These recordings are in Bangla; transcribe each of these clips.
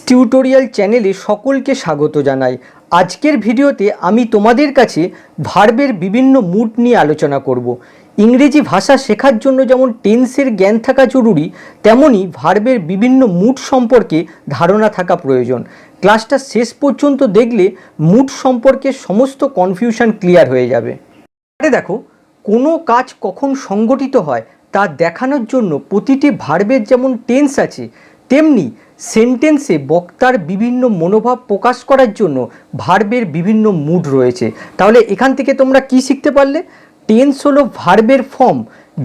টিউটোরিয়াল চ্যানেলে সকলকে স্বাগত জানাই। আজকের ভিডিওতে আমি তোমাদের কাছে ভার্বের বিভিন্ন মুড নিয়ে আলোচনা করব। ইংরেজি ভাষা শেখার জন্য যেমন টেন্সের জ্ঞান থাকা জরুরি, তেমনি ভার্বের বিভিন্ন মুড সম্পর্কে ধারণা থাকা প্রয়োজন। ক্লাসটা শেষ পর্যন্ত দেখলে মুড সম্পর্কে সমস্ত কনফিউশন ক্লিয়ার হয়ে যাবে। দেখো, কোনো কাজ কখন সংগঠিত হয় তা দেখানোর জন্য প্রতিটি ভার্বের যেমন টেন্স আছে, তেমনি সেন্টেন্সে বক্তার বিভিন্ন মনোভাব প্রকাশ করার জন্য ভার্বের বিভিন্ন মুড রয়েছে। তাহলে এখান থেকে তোমরা কি শিখতে পারলে? টেন্স হলো ভার্বের ফর্ম,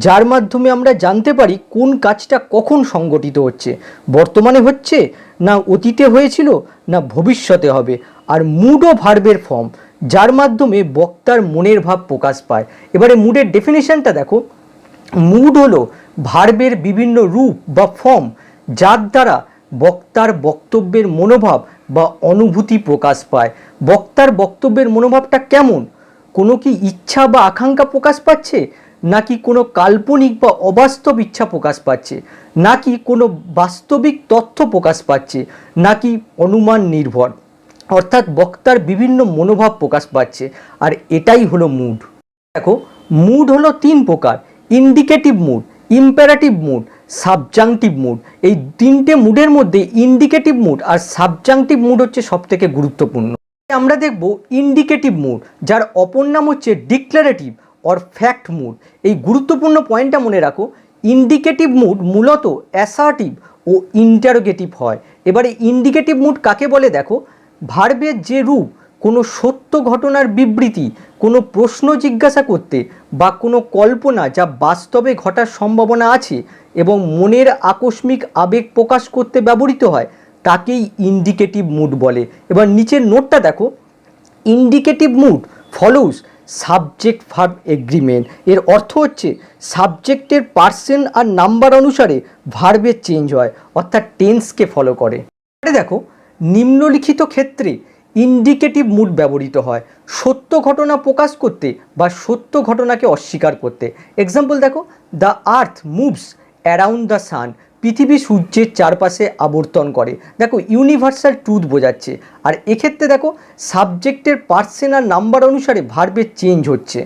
যার মাধ্যমে আমরা জানতে পারি কোন কাজটা কখন সংগঠিত হচ্ছে, বর্তমানে হচ্ছে না অতীতে হয়েছিল না ভবিষ্যতে হবে। আর মুডও ভার্বের ফর্ম, যার মাধ্যমে বক্তার মনের ভাব প্রকাশ পায়। এবারে মুডের ডেফিনেশনটা দেখো। মুড হলো ভার্বের বিভিন্ন রূপ বা ফর্ম, যার দ্বারা বক্তার বক্তব্যের মনোভাব বা অনুভূতি প্রকাশ পায়। বক্তার বক্তব্যের মনোভাবটা কেমন? কোনো কি ইচ্ছা বা আকাঙ্ক্ষা প্রকাশ পাচ্ছে, নাকি কোনো কাল্পনিক বা অবাস্তব ইচ্ছা প্রকাশ পাচ্ছে, নাকি কোনো বাস্তবিক তথ্য প্রকাশ পাচ্ছে, নাকি অনুমান নির্ভর? অর্থাৎ বক্তার বিভিন্ন মনোভাব প্রকাশ পাচ্ছে, আর এটাই হলো মুড। দেখো, মুড হলো তিন প্রকার: indicative mood, imperative mood, subjunctive mood. এই তিনটে মুডের মধ্যে ইন্ডিকেটিভ মুড আর সাবজাংটিভ মুড হচ্ছে সবথেকে গুরুত্বপূর্ণ। আমরা দেখব ইন্ডিকেটিভ মুড, যার অপর নাম হচ্ছে ডিক্লারেটিভ অর ফ্যাক্ট মুড। এই গুরুত্বপূর্ণ পয়েন্টটা মনে রাখো। ইন্ডিকেটিভ মুড মূলত অ্যাসার্টিভ ও ইন্টারোগেটিভ হয়। এবারে ইন্ডিকেটিভ মুড কাকে বলে দেখো। ভার্বের যে রূপ কোনো সত্য ঘটনার বিবৃতি, কোনো প্রশ্ন জিজ্ঞাসা করতে বা কোনো কল্পনা যা বাস্তবে ঘটার সম্ভাবনা আছে এবং মনের আকস্মিক আবেগ প্রকাশ করতে ব্যবহৃত হয়, তাকেই ইন্ডিকেটিভ মুড বলে। এবার নিচের নোটটা দেখো। Indicative mood follows subject verb agreement. এর অর্থ হচ্ছে সাবজেক্টের পার্সন আর নাম্বার অনুসারে ভার্বের চেঞ্জ হয়, অর্থাৎ টেন্সকে ফলো করে। দেখো, নিম্নলিখিত ক্ষেত্রে ইন্ডিকেটিভ মুড ব্যবহৃত হয়: সত্য ঘটনা প্রকাশ করতে বা সত্য ঘটনাকে অস্বীকার করতে। এক্সাম্পল দেখো, the earth moves around the sun. পৃথিবী সূর্যের চারপাশে আবর্তন করে। দেখো, ইউনিভার্সাল ট্রুথ বোঝাচ্ছে। আর এক্ষেত্রে দেখো, সাবজেক্টের পার্সন আর নাম্বার অনুসারে ভার্বের চেঞ্জ হচ্ছে।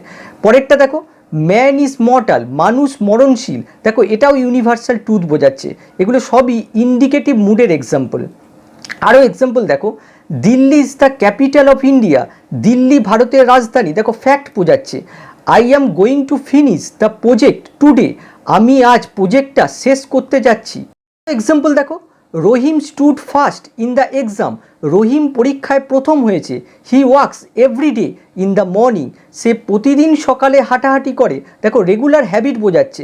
পরেরটা দেখো, ম্যান ইজ মর্টাল, মানুষ মরণশীল। দেখো, এটাও ইউনিভার্সাল ট্রুথ বোঝাচ্ছে। এগুলো সবই ইন্ডিকেটিভ মুডের এক্সাম্পল। আরও এক্সাম্পল দেখো, Delhi is the capital of India, Delhi ভারতের রাজধানী। দেখো, ফ্যাক্ট বোঝাচ্ছে। I am going to finish the project today, আমি আজ প্রজেক্টটা শেষ করতে যাচ্ছি। এক্সাম্পল দেখো, Rahim stood first in the exam, Rahim পরীক্ষায় প্রথম হয়েছে। He works everyday in the morning, সে প্রতিদিন সকালে হাঁটাহাঁটি করে। দেখো, রেগুলার হ্যাবিট বোঝাচ্ছে।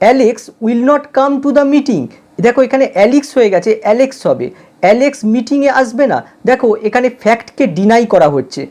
Alex will not come to the meeting. দেখো, এখানে অ্যালেক্স হয়ে গেছে, অ্যালেক্স হবে। অ্যালেক্স মিটিংয়ে আসবে না। দেখো, এখানে ফ্যাক্টকে ডিনাই করা হচ্ছে।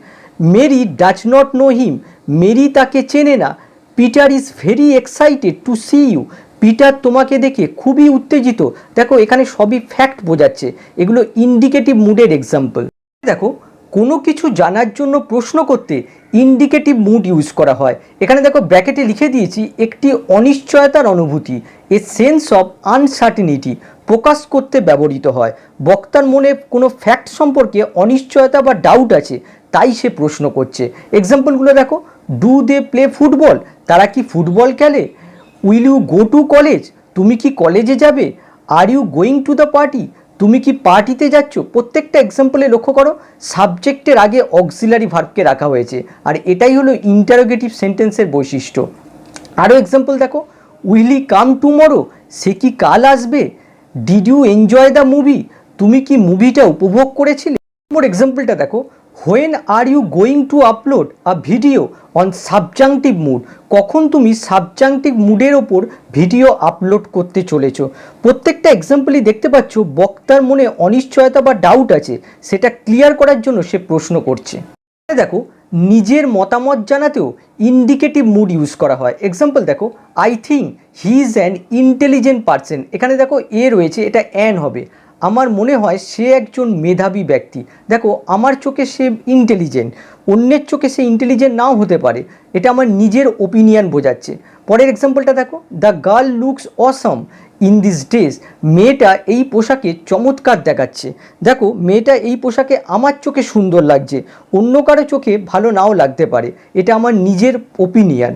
Mary does not know him, Mary তাকে চেনে না। Peter is very excited to see you, Peter তোমাকে দেখে খুবই উত্তেজিত। দেখো, এখানে সবই ফ্যাক্ট বোঝাচ্ছে। এগুলো ইন্ডিকেটিভ মুডের এক্সাম্পল। দেখো, কোনো কিছু জানার জন্য প্রশ্ন করতে ইন্ডিকেটিভ মুড ইউজ করা হয়। এখানে দেখো, ব্র্যাকেটে লিখে দিয়েছি একটি অনিশ্চয়তার অনুভূতি, এ সেন্স অফ আনসার্টিনিটি প্রকাশ করতে ব্যবহৃত হয়। বক্তার মনে কোনো ফ্যাক্ট সম্পর্কে অনিশ্চয়তা বা ডাউট আছে, তাই সে প্রশ্ন করছে। এক্সাম্পলগুলো দেখো, ডু দে প্লে ফুটবল, তারা কি ফুটবল খেলে? Will you go to college, তুমি কি কলেজে যাবে? Are you going to the party, তুমি কি পার্টিতে যাচ্ছ? প্রত্যেকটা এক্সাম্পলে লক্ষ্য করো, সাবজেক্টের আগে অক্সিলারি ভার্বকে রাখা হয়েছে, আর এটাই হলো ইন্টারোগেটিভ সেন্টেন্সের বৈশিষ্ট্য। আরও এক্সাম্পল দেখো, উইল হি কাম টুমরো, সে কি কাল আসবে? Did you enjoy the movie, তুমি কি মুভিটা উপভোগ করেছিলে? মোর এক্সাম্পলটা দেখো, when are you going to upload a video on subjunctive mood, কখন তুমি সাবজাংটিভ মুডের ওপর ভিডিও আপলোড করতে চলেছো? প্রত্যেকটা এক্সাম্পলই দেখতে পাচ্ছ বক্তার মনে অনিশ্চয়তা বা ডাউট আছে, সেটা ক্লিয়ার করার জন্য সে প্রশ্ন করছে। দেখো, নিজের মতামত জানাতেও ইন্ডিকেটিভ মুড ইউজ করা হয়। এক্সাম্পল দেখো, I think he is an intelligent person. এখানে দেখো, এ রয়েছে, এটা অ্যান হবে। আমার মনে হয় সে একজন মেধাবী ব্যক্তি। দেখো, আমার চোখে সে ইন্টেলিজেন্ট, অন্যের চোখে সে ইন্টেলিজেন্ট নাও হতে পারে। এটা আমার নিজের ওপিনিয়ন বোঝাচ্ছে। পরের এক্সাম্পলটা দেখো, the girl looks Assam in this days. মেয়েটা এই পোশাকে চমৎকার দেখাচ্ছে। দেখো মেয়েটা এই পোশাকে আমার চোখে সুন্দর লাগছে, অন্য কারো চোখে ভালো নাও লাগতে পারে, এটা আমার নিজের ওপিনিয়ন।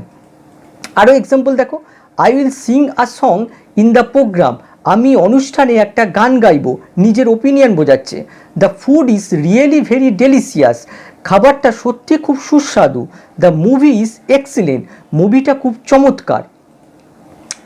আরও এক্সাম্পল দেখো, I will sing a song in the programme. আমি অনুষ্ঠানে একটা গান গাইব, নিজের ওপিনিয়ন বোঝাচ্ছে। The food is really very delicious. খাবারটা সত্যি খুব সুস্বাদু। The movie is excellent. মুভিটা খুব চমৎকার।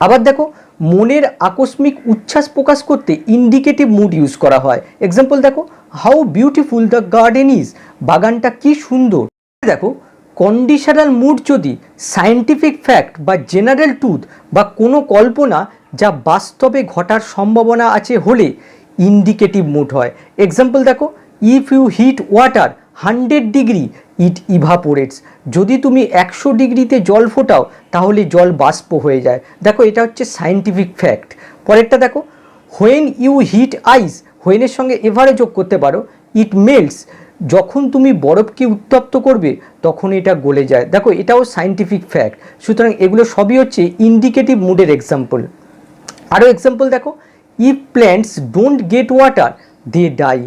আবার দেখো, মনের আকস্মিক উচ্ছ্বাস প্রকাশ করতে ইন্ডিকেটিভ মুড ইউজ করা হয়। এক্সাম্পল দেখো, how beautiful the garden is. বাগানটা কি সুন্দর। দেখো, কন্ডিশনাল মুড যদি সায়েন্টিফিক ফ্যাক্ট বা জেনারেল ট্রুথ বা কোনো কল্পনা যা বাস্তবে ঘটার সম্ভাবনা আছে হলে ইন্ডিকেটিভ মুড হয়। এক্সাম্পল দেখো, if you heat water 100 degree it evaporates. যদি তুমি 100 ডিগ্রিতে জল ফোটাও তাহলে জল বাষ্প হয়ে যায়। দেখো এটা হচ্ছে সায়েন্টিফিক ফ্যাক্ট। পরেরটা দেখো, হোয়েন ইউ হিট আইস, হোয়েনের সঙ্গে এভারে যোগ করতে পারো, ইট মেল্টস। যখন তুমি বরফকে উত্তপ্ত করবে তখন এটা গলে যায়। দেখো এটাও সায়েন্টিফিক ফ্যাক্ট। সুতরাং এগুলো সবই হচ্ছে ইন্ডিকেটিভ মুডের এক্সাম্পল। আরও এক্সাম্পল দেখো, if plants don't get water they die.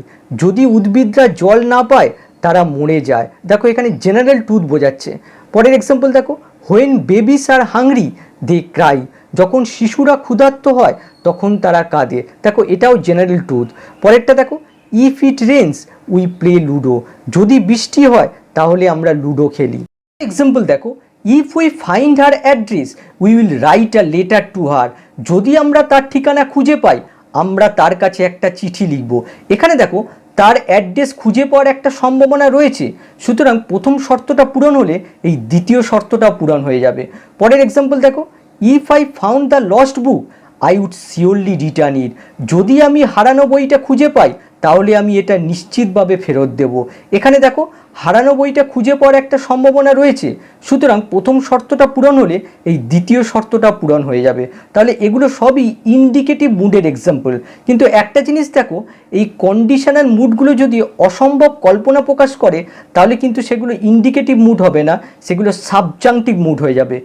যদি উদ্ভিদরা জল না পায় তারা মরে যায়। দেখো এখানে জেনারেল ট্রুথ বোঝাচ্ছে। পরের এক্সাম্পল দেখো, when babies are hungry they cry. যখন শিশুরা ক্ষুধার্ত হয় তখন তারা কাঁদে। দেখো এটাও জেনারেল ট্রুথ। পরেরটা দেখো, if it Reigns we play ludo. যদি বৃষ্টি হয় তাহলে আমরা লুডো খেলি। এক্সাম্পল দেখো, if we find her address we will write a letter to her. যদি আমরা তার ঠিকানা খুঁজে পাই আমরা তার কাছে একটা চিঠি লিখব। এখানে দেখো তার অ্যাড্রেস খুঁজে পাওয়ার একটা সম্ভাবনা রয়েছে, সুতরাং প্রথম শর্তটা পূরণ হলে এই দ্বিতীয় শর্তটা পূরণ হয়ে যাবে। পরের এক্সাম্পল দেখো, if I found the lost book I would surely return it. যদি আমি হারানো বইটা খুঁজে পাই তাহলে আমি এটা নিশ্চিতভাবে ফেরত দেব। এখানে দেখো হারানো বইটা খুঁজে পাওয়ার একটা সম্ভাবনা রয়েছে, সুতরাং প্রথম শর্তটা পূরণ হলে এই দ্বিতীয় শর্তটা পূরণ হয়ে যাবে। তাহলে এগুলো সবই ইন্ডিকেটিভ মুডের এক্সাম্পল। কিন্তু একটা জিনিস দেখো, এই কন্ডিশনাল মুডগুলো যদি অসম্ভব কল্পনা প্রকাশ করে তাহলে কিন্তু সেগুলো ইন্ডিকেটিভ মুড হবে না, সেগুলো সাবজাংটিভ মুড হয়ে যাবে।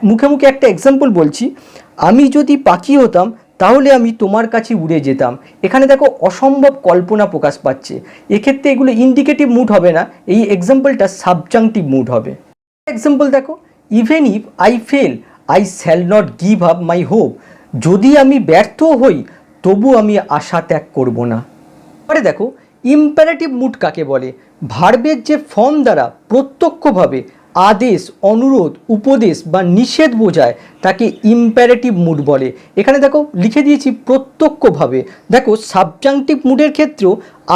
মুখে মুখে একটা এক্সাম্পল বলছি, আমি যদি পাখি হতাম তাহলে আমি তোমার কাছে উড়ে যেতাম। এখানে দেখো অসম্ভব কল্পনা প্রকাশ পাচ্ছে, এক্ষেত্রে এগুলো ইন্ডিকেটিভ মুড হবে না, এই এক্সাম্পলটা সাবজাংটিভ মুড হবে। এক্সাম্পল দেখো, even if I fail I shall not give up my hope. যদি আমি ব্যর্থ হই তবু আমি আশা ত্যাগ করব না। পরে দেখো ইম্পারেটিভ মুড কাকে বলে? ভার্বের যে ফর্ম দ্বারা প্রত্যক্ষভাবে আদেশ, অনুরোধ, উপদেশ বা নিষেধ বোঝায় তাকে ইম্পারেটিভ মুড বলে। এখানে দেখো লিখে দিয়েছি প্রত্যক্ষভাবে। দেখো সাবজাংটিভ মুডের ক্ষেত্রেও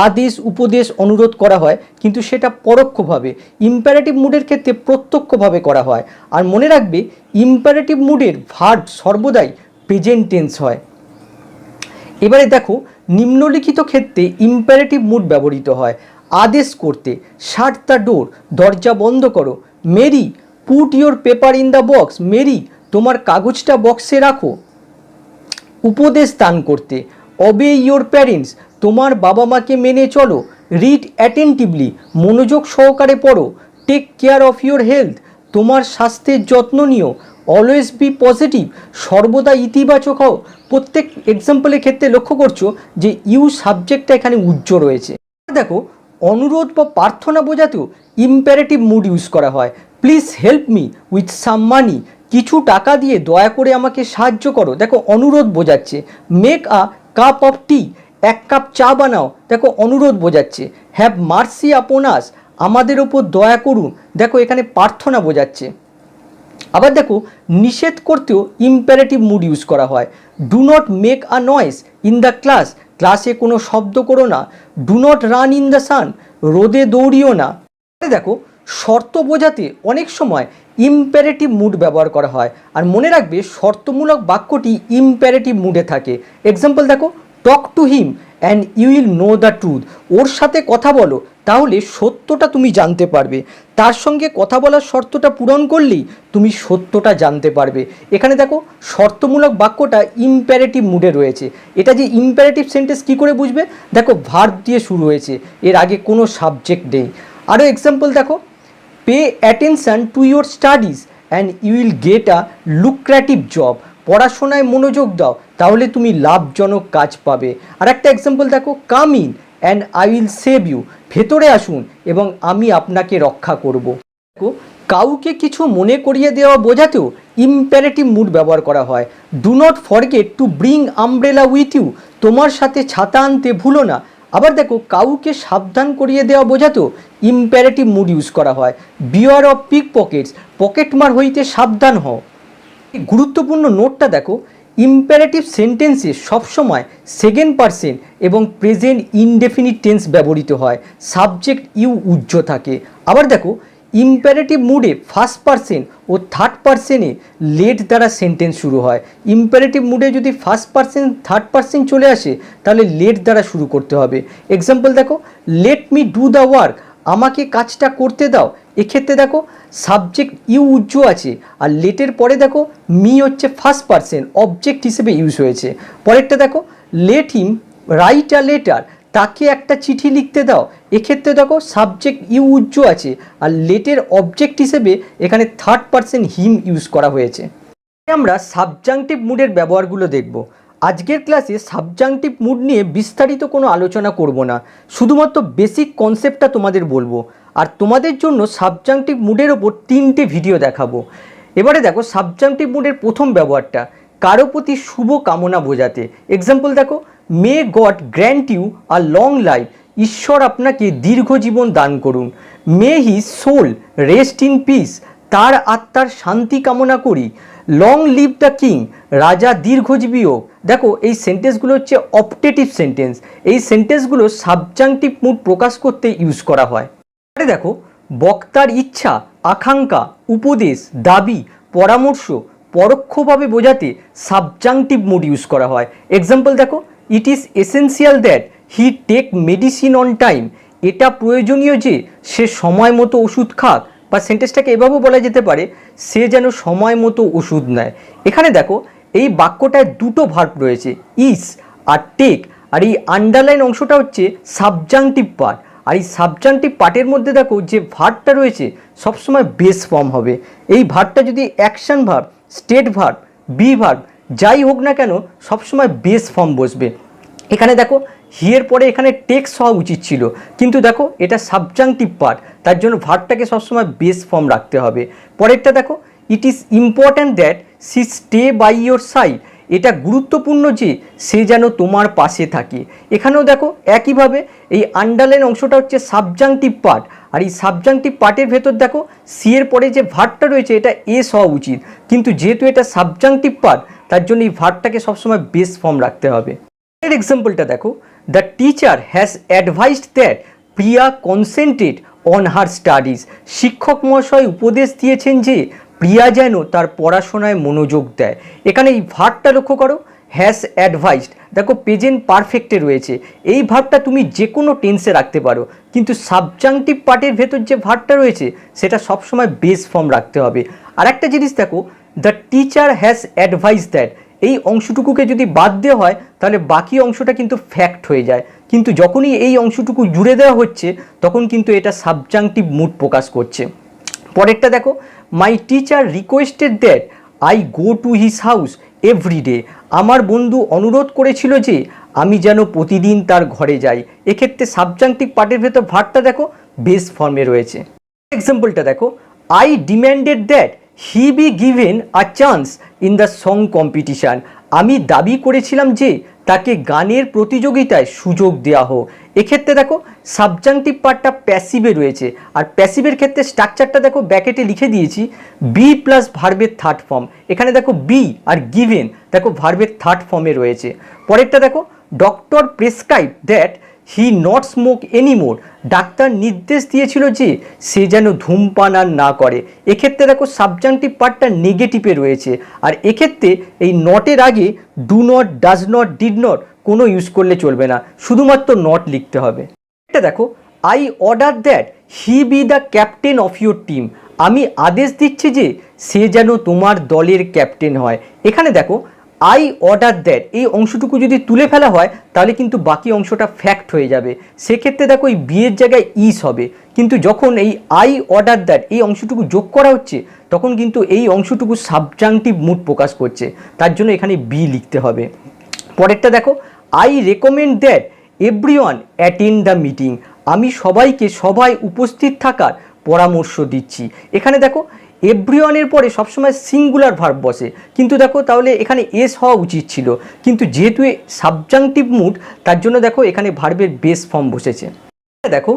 আদেশ, উপদেশ, অনুরোধ করা হয় কিন্তু সেটা পরোক্ষভাবে। ইম্পারেটিভ মুডের ক্ষেত্রে প্রত্যক্ষভাবে করা হয়। আর মনে রাখবে ইম্পারেটিভ মুডের ভার্ব সর্বদাই প্রেজেন্ট টেন্স হয়। এবারে দেখো নিম্নলিখিত ক্ষেত্রে ইম্পারেটিভ মুড ব্যবহৃত হয়। আদেশ করতে, শাট দ্য ডোর, দরজা বন্ধ করো। Mary, put your paper in the box. Mary, তোমার কাগজটা বক্সে রাখো। উপদেশ দান করতে, অবে ইয়োর প্যারেন্টস, তোমার বাবা মাকে মেনে চলো। রিড অ্যাটেন্টিভলি, মনোযোগ সহকারে পড়ো। Take care of your health, তোমার স্বাস্থ্যের যত্ন নিও। অলওয়েজ বি পজিটিভ, সর্বদা ইতিবাচক হও। প্রত্যেক এক্সাম্পলের ক্ষেত্রে লক্ষ্য করছো যে ইউ সাবজেক্টটা এখানে উজ্জ্ব রয়েছে। দেখো অনুরোধ বা প্রার্থনা বোঝাতেও ইম্পারেটিভ মুড ইউজ করা হয়। Please help me with some money, কিছু টাকা দিয়ে দয়া করে আমাকে সাহায্য করো। দেখো অনুরোধ বোঝাচ্ছে। মেক আ কাপ অফ টি, এক কাপ চা বানাও। দেখো অনুরোধ বোঝাচ্ছে। হ্যাভ মার্সি আপন আস, আমাদের ওপর দয়া করুন। দেখো এখানে প্রার্থনা বোঝাচ্ছে। আবার দেখো নিষেধ করতেও ইম্পারেটিভ মুড ইউজ করা হয়। Do not make a noise in the class, ক্লাসে কোনো শব্দ করো না। Do not run in the sun, রোদে দৌড়িও না। দেখো শর্ত বোঝাতে অনেক সময় ইম্পারেটিভ মুড ব্যবহার করা হয়। আর মনে রাখবে শর্তমূলক বাক্যটি ইম্পারেটিভ মুডে থাকে। এক্সাম্পল দেখো, talk to him and you will know the truth, ওর সাথে কথা বলো তাহলে সত্যটা তুমি জানতে পারবে। তার সঙ্গে কথা বলার শর্তটা পূরণ করলেই তুমি সত্যটা জানতে পারবে। এখানে দেখো শর্তমূলক বাক্যটা ইম্পারেটিভ মুডে রয়েছে। এটা যে ইম্পারেটিভ সেন্টেন্স কী করে বুঝবে? দেখো ভার্ব দিয়ে শুরু হয়েছে, এর আগে কোনো সাবজেক্ট নেই। আরও এক্সাম্পল দেখো, pay attention to your studies and you will get a lucrative job. পড়াশোনায় মনোযোগ দাও, তাহলে তুমি লাভজনক কাজ পাবে। আর একটা এক্সাম্পল দেখো, come in and I will save you, ভেতরে আসুন এবং আমি আপনাকে রক্ষা করব। দেখো, কাউকে কিছু মনে করিয়ে দেওয়া বোঝাতেও ইম্পারেটিভ মুড ব্যবহার করা হয়। Do not forget to bring umbrella with you, তোমার সাথে ছাতা আনতে ভুলো না। আবার দেখো, কাউকে সাবধান করিয়ে দেওয়া বোঝাতেও ইম্পারেটিভ মুড ইউজ করা হয়। বিওয়ার অফ পিক পকেটস, পকেটমার হইতে সাবধান হও। গুরুত্বপূর্ণ নোটটা দেখো, ইম্পারেটিভ সেন্টেন্সে সবসময় সেকেন্ড পারসন এবং প্রেজেন্ট ইনডেফিনিট টেন্স ব্যবহৃত হয়, সাবজেক্ট ইউ উজ্জ্ব থাকে। আবার দেখো, ইম্পারেটিভ মুডে ফার্স্ট পারসন ও থার্ড পারসনে লেট দ্বারা সেন্টেন্স শুরু হয়। ইম্পারেটিভ মুডে যদি ফার্স্ট পারসন থার্ড পারসন চলে আসে, তাহলে লেট দ্বারা শুরু করতে হবে। এক্সাম্পল দেখো, let me do the work, আমাকে কাজটা করতে দাও। এক্ষেত্রে দেখো, সাবজেক্ট ইউ উজ্জ্ব আছে, আর লেটের পরে দেখো মি হচ্ছে ফার্স্ট পারসন, অবজেক্ট হিসেবে ইউজ হয়েছে। পরেরটা দেখো, let him write a letter, তাকে একটা চিঠি লিখতে দাও। এক্ষেত্রে দেখো সাবজেক্ট ইউ উজ্জ্ব আছে, আর লেটের অবজেক্ট হিসেবে এখানে থার্ড পারসন হিম ইউজ করা হয়েছে। আমরা সাবজাংটিভ মুডের ব্যবহারগুলো দেখব। আজকের ক্লাসে সাবজাংটিভ মুড নিয়ে বিস্তারিত কোনো আলোচনা করব না, শুধুমাত্র বেসিক কনসেপ্টটা তোমাদের বলবো। আর তোমাদের জন্য সাবজাংটিভ মুডের ওপর 3টে ভিডিও দেখাবো। এবারে দেখো, সাবজাংটিভ মুডের প্রথম ব্যবহারটা কারো প্রতি শুভ কামনা বোঝাতে। এক্সাম্পল দেখো, may God grant you a long life, ঈশ্বর আপনাকে দীর্ঘ জীবন দান করুন। May he soul rest in peace, তার আত্মার শান্তি কামনা করি। লং লিভ দ্য কিং, রাজা দীর্ঘজীবী হোক। দেখো, এই সেন্টেন্সগুলো হচ্ছে অপটেটিভ সেন্টেন্স। এই সেন্টেন্সগুলো সাবজাংটিভ মুড প্রকাশ করতে ইউজ করা হয়। দেখো, বক্তার ইচ্ছা, আকাঙ্ক্ষা, উপদেশ, দাবি, পরামর্শ পরোক্ষভাবে বোঝাতে সাবজাংটিভ মুড ইউজ করা হয়। এক্সাম্পল দেখো, it is essential that he take medicine on time, এটা প্রয়োজনীয় যে সে সময় মতো ওষুধ খাক। বা সেন্টেন্সটাকে এভাবেও বলা যেতে পারে, সে যেন সময় মতো ওষুধ নেয়। এখানে দেখো, এই বাক্যটায় দুটো ভার্ব রয়েছে, ইজ আর টেক, আর এই আন্ডারলাইন অংশটা হচ্ছে সাবজাংটিভ পার্ট। আর এই সাবজাংটিভ পার্টের মধ্যে দেখো যে ভার্বটা রয়েছে সবসময় বেস ফর্ম হবে। এই ভার্বটা যদি action verb, state verb, be verb যাই হোক না কেন, সবসময় বেস ফর্ম বসবে। এখানে দেখো, হিয়ের পরে এখানে টেক্স হওয়া উচিত ছিল, কিন্তু দেখো এটা সাবজাংটিভ পার্ট, তার জন্য ভার্বটাকে সবসময় বেস ফর্ম রাখতে হবে। পরেরটা দেখো, it is important that she stay by your side, এটা গুরুত্বপূর্ণ যে সে যেন তোমার পাশে থাকে। এখানেও দেখো একইভাবে এই আন্ডারলাইন অংশটা হচ্ছে সাবজাংটিভ পার্ট, আর এই সাবজাংটিভ পার্টের ভেতর দেখো সি এর পরে যে ভার্বটা রয়েছে এটা এস হওয়া উচিত, কিন্তু যেহেতু এটা সাবজাংটিভ পার্ট, তার জন্য এই ভার্বটাকে সবসময় বেস ফর্ম রাখতে হবে। এর এক্সাম্পলটা দেখো, the teacher has advised that Priya concentrate on her studies, শিক্ষক মহাশয় উপদেশ দিয়েছেন যে প্রিয়া যেন তার পড়াশোনায় মনোযোগ দেয়। এখানে এই ভার্বটা লক্ষ্য করো, হ্যাজ অ্যাডভাইসড, দেখো প্রেজেন্ট পারফেক্টে রয়েছে। এই ভার্বটা তুমি যে কোনো টেন্সে রাখতে পারো, কিন্তু সাবজাংটিভ পার্টের ভেতর যে ভার্বটা রয়েছে সেটা সবসময় বেস ফর্ম রাখতে হবে। আর একটা জিনিস দেখো, the teacher has advice that, এই অংশটুকুকে যদি বাদ দেওয়া হয় তাহলে বাকি অংশটা কিন্তু ফ্যাক্ট হয়ে যায়, কিন্তু যখনই এই অংশটুকু জুড়ে দেওয়া হচ্ছে তখন কিন্তু এটা সাবজাংটিভ মুড প্রকাশ করছে। পরেরটা দেখো, my teacher requested that I go to his house everyday, আমার বন্ধু অনুরোধ করেছিল যে আমি যেন প্রতিদিন তার ঘরে যাই। এক্ষেত্রে সাবজাংটিভ পার্টের ভেতর ভার্বটা দেখো বেস ফর্মে রয়েছে। এক্সাম্পলটা দেখো, I demanded that he be given a chance in the song competition, আমি দাবি করেছিলাম যে তাকে গানের প্রতিযোগিতায় সুযোগ দেওয়া হোক। এক্ষেত্রে দেখো সাবজাংটিভ পার্টটা প্যাসিভে রয়েছে, আর প্যাসিভের ক্ষেত্রে স্ট্রাকচারটা দেখো ব্যাকেটে লিখে দিয়েছি, বি প্লাস ভার্বের থার্ড ফর্ম। এখানে দেখো বি আর গিভেন দেখো ভার্বের থার্ড ফর্মে রয়েছে। পরেরটা দেখো, doctor prescribe that he not smoke anymore, doctor নির্দেশ দিয়েছিল যে সে যেন ধূমপান আর না করে। এক্ষেত্রে দেখো সাবজাংটিভ পার্টটা নেগেটিভে রয়েছে, আর এক্ষেত্রে এই নটের আগে do not, does not, did not কোনো ইউজ করলে চলবে না, শুধুমাত্র নট লিখতে হবে। এটা দেখো, I order that he be the captain of your team, আমি আদেশ দিচ্ছি যে সে যেন তোমার দলের ক্যাপ্টেন হয়। এখানে দেখো আই অর্ডার দ্যাট এই অংশটুকু যদি তুলে ফেলা হয় তাহলে কিন্তু বাকি অংশটা ফ্যাক্ট হয়ে যাবে। সেক্ষেত্রে দেখো এই বি এর জায়গায় ইস হবে, কিন্তু যখন এই আই অর্ডার দ্যাট এই অংশটুকু যোগ করা হচ্ছে তখন কিন্তু এই অংশটুকু সাবজাংটিভ মুড প্রকাশ করছে, তার জন্য এখানে বি লিখতে হবে। পরেরটা দেখো, I recommend that everyone attend the meeting, আমি সবাইকে সবাই উপস্থিত থাকার পরামর্শ দিচ্ছি। এখানে দেখো এভরিওয়ানের পরে সবসময় সিঙ্গুলার ভার্ব বসে, কিন্তু দেখো তাহলে এখানে এস হওয়া উচিত ছিল, কিন্তু যেহেতু সাবজাংটিভ মুড তার জন্য দেখো এখানে ভার্বের বেস ফর্ম বসেছে। দেখো,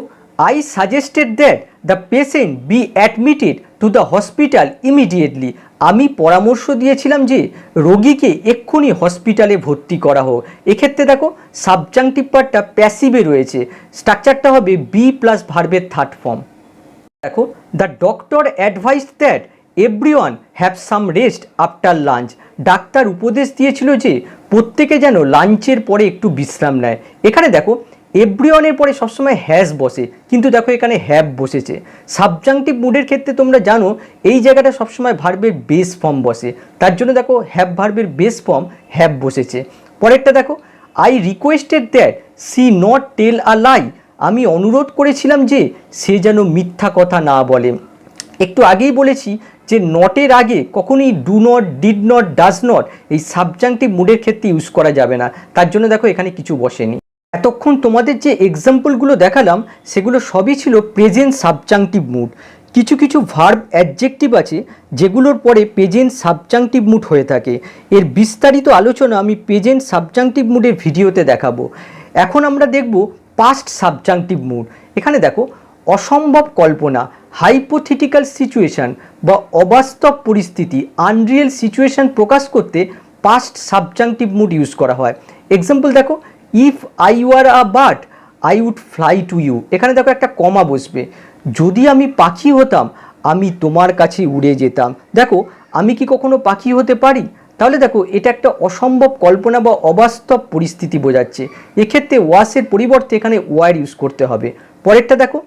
I suggested that the patient be admitted to the hospital immediately, আমি পরামর্শ দিয়েছিলাম যে রোগীকে এক্ষুনি হসপিটালে ভর্তি করা হোক। এক্ষেত্রে দেখো সাবজাংটিভ পার্টটা প্যাসিভে রয়েছে, স্ট্রাকচারটা হবে বি প্লাস ভার্বের থার্ড ফর্ম। দেখো, the doctor advised that everyone have some rest after lunch, doctor উপদেশ দিয়েছিল যে প্রত্যেকে যেন লাঞ্চের পরে একটু বিশ্রাম নেয়। এখানে দেখো এভরিওয়ানের পরে সবসময় হ্যাজ বসে, কিন্তু দেখো এখানে হ্যাভ বসেছে। সাবজাংটিভ মুডের ক্ষেত্রে তোমরা জানো এই জায়গাটা সবসময় ভার্বের বেস ফর্ম বসে, তার জন্য দেখো হ্যাভ ভার্বের বেস ফর্ম হ্যাভ বসেছে। পরেরটা দেখো, I requested that she not tell a lie, আমি অনুরোধ করেছিলাম যে সে যেন মিথ্যা কথা না বলে। একটু আগেই বলেছি যে নটের আগে কখনোই do not, did not, does not এই সাবজাংটিভ মুডের ক্ষেত্রে ইউজ করা যাবে না, তার জন্য দেখো এখানে কিছু বসেনি। এতক্ষণ তোমাদের যে এক্সাম্পলগুলো দেখালাম সেগুলো সবই ছিল প্রেজেন্ট সাবজাংটিভ মুড। কিছু কিছু ভার্ব অ্যাডজেক্টিভ আছে যেগুলোর পরে প্রেজেন্ট সাবজাংটিভ মুড হয়ে থাকে। এর বিস্তারিত আলোচনা আমি প্রেজেন্ট সাবজাংটিভ মুডের ভিডিওতে দেখাবো। এখন আমরা দেখব পাস্ট সাবজাংটিভ মুড। এখানে দেখো অসম্ভব কল্পনা, হাইপোথেটিক্যাল সিচুয়েশান বা অবাস্তব পরিস্থিতি, আনরিয়েল সিচুয়েশান প্রকাশ করতে পাস্ট সাবজাংটিভ মুড ইউজ করা হয়। এক্সাম্পল দেখো, if I were a bird I would fly to you, এখানে দেখো একটা কমা বসবে। যদি আমি পাখি হতাম আমি তোমার কাছে উড়ে যেতাম। দেখো আমি কি কখনো পাখি হতে পারি? তাহলে দেখো এটা একটা অসম্ভব কল্পনা বা অবাস্তব পরিস্থিতি বোঝাচ্ছে। এক্ষেত্রে ওয়াসের পরিবর্তে এখানে ওয়ার ইউজ করতে হবে। পরেরটা দেখো,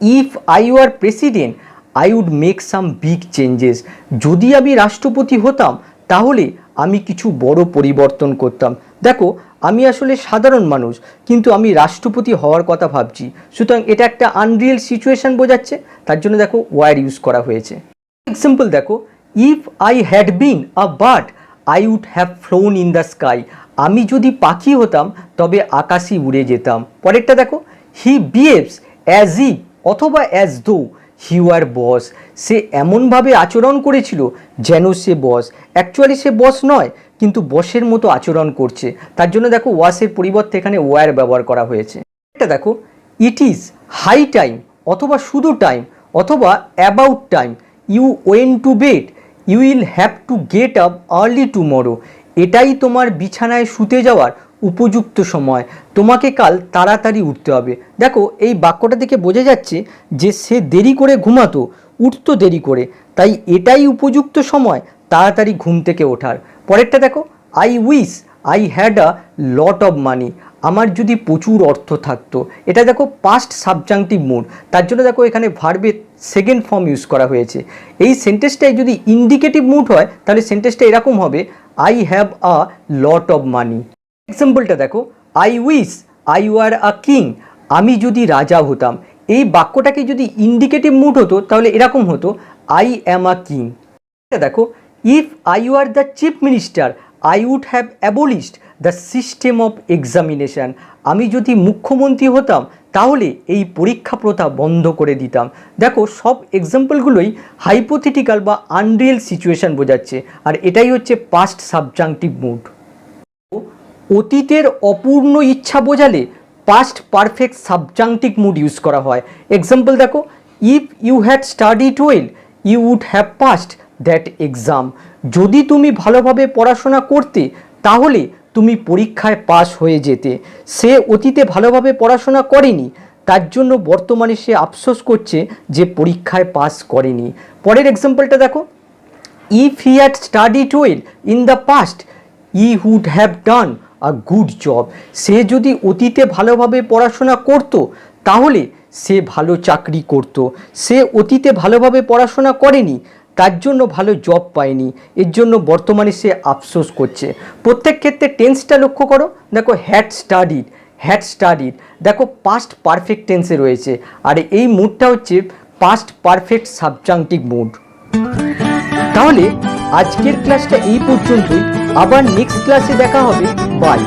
if I were president I would make some big changes, যদি আমি রাষ্ট্রপতি হতাম তাহলে আমি কিছু বড় পরিবর্তন করতাম। দেখো আমি আসলে সাধারণ মানুষ, কিন্তু আমি রাষ্ট্রপতি হওয়ার কথা ভাবছি, সুতরাং এটা একটা আনরিয়েল সিচুয়েশান বোঝাচ্ছে, তার জন্য দেখো ওয়ার ইউজ করা হয়েছে। এক্সাম্পল দেখো, if I had been a bird I would have flown in the sky, আমি যদি পাখি হতাম তবে আকাশে উড়ে যেতাম। পরেরটা দেখো, হি বিহেভস অ্যাজ ইফ অথবা অ্যাজ দো হি ওয়ার বস, সে এমনভাবে আচরণ করেছিল যেন সে বস, অ্যাকচুয়ালি সে বস নয় কিন্তু বসের মতো আচরণ করছে, তার জন্য দেখো ওয়াসের পরিবর্তে এখানে ওয়ার ব্যবহার করা হয়েছে। এটা দেখো, ইট ইজ হাই টাইম অথবা শুধু টাইম অথবা about time you went to bed you will have to get up early tomorrow, এটাই তোমার বিছানায় শুতে যাওয়ার উপযুক্ত সময়, তোমাকে কাল তাড়াতাড়ি উঠতে হবে। দেখো এই বাক্যটা দেখে বোঝা যাচ্ছে যে সে দেরি করে ঘুমাতো, উঠতো দেরি করে, তাই এটাই উপযুক্ত সময় তাড়াতাড়ি ঘুম থেকে ওঠার। পরেরটা দেখো, I wish I had a lot of মানি, আমার যদি প্রচুর অর্থ থাকতো। এটা দেখো পাস্ট সাবজাংটিভ মুড, তার জন্য দেখো এখানে ভার্বের সেকেন্ড ফর্ম ইউজ করা হয়েছে। এই সেন্টেন্সটাই যদি ইন্ডিকেটিভ মুড হয় তাহলে সেন্টেন্সটা এরকম হবে, I have a lot of money. এক্সাম্পলটা দেখো, I wish I were a king, আমি যদি রাজা হতাম। এই বাক্যটাকে যদি ইন্ডিকেটিভ মুড হতো তাহলে এরকম হতো, আই অ্যাম আ কিং। দেখো, if I were the chief minister I would have abolished the system of examination, আমি যদি মুখ্যমন্ত্রী হতাম তাহলে এই পরীক্ষা প্রথা বন্ধ করে দিতাম। দেখো সব এক্সাম্পলগুলোই হাইপোথেটিক্যাল বা আনরিয়েল সিচুয়েশান বোঝাচ্ছে, আর এটাই হচ্ছে পাস্ট সাবজাংটিভ মুড। অতীতের অপূর্ণ ইচ্ছা বোঝালে past perfect subjunctive mood use করা হয়। এক্সাম্পল দেখো, if you had studied well you would have passed that exam, যদি তুমি ভালোভাবে পড়াশোনা করতে তাহলে তুমি পরীক্ষায় পাস হয়ে যেতে। সে অতীতে ভালোভাবে পড়াশোনা করেনি, তার জন্য বর্তমানে সে আফসোস করছে যে পরীক্ষায় পাস করেনি। পরের এক্সাম্পলটা দেখো, if he had studied well in the past he would have done a good job, সে যদি অতীতে ভালোভাবে পড়াশোনা করত তাহলে সে ভালো চাকরি করত। সে অতীতে ভালোভাবে পড়াশোনা করেনি, তার জন্য ভালো জব পায়নি, এর জন্য বর্তমানে সে আফসোস করছে। প্রত্যেক ক্ষেত্রে টেন্সটা লক্ষ্য করো, দেখো হ্যাড স্টাডিড, দেখো পাস্ট পারফেক্ট টেন্সে রয়েছে, আর এই মুডটা হচ্ছে পাস্ট পারফেক্ট সাবজাংটিভ মুড। তাহলে আজকের ক্লাসটা এই পর্যন্তই, আবার নেক্সট ক্লাসে দেখা হবে। বাই।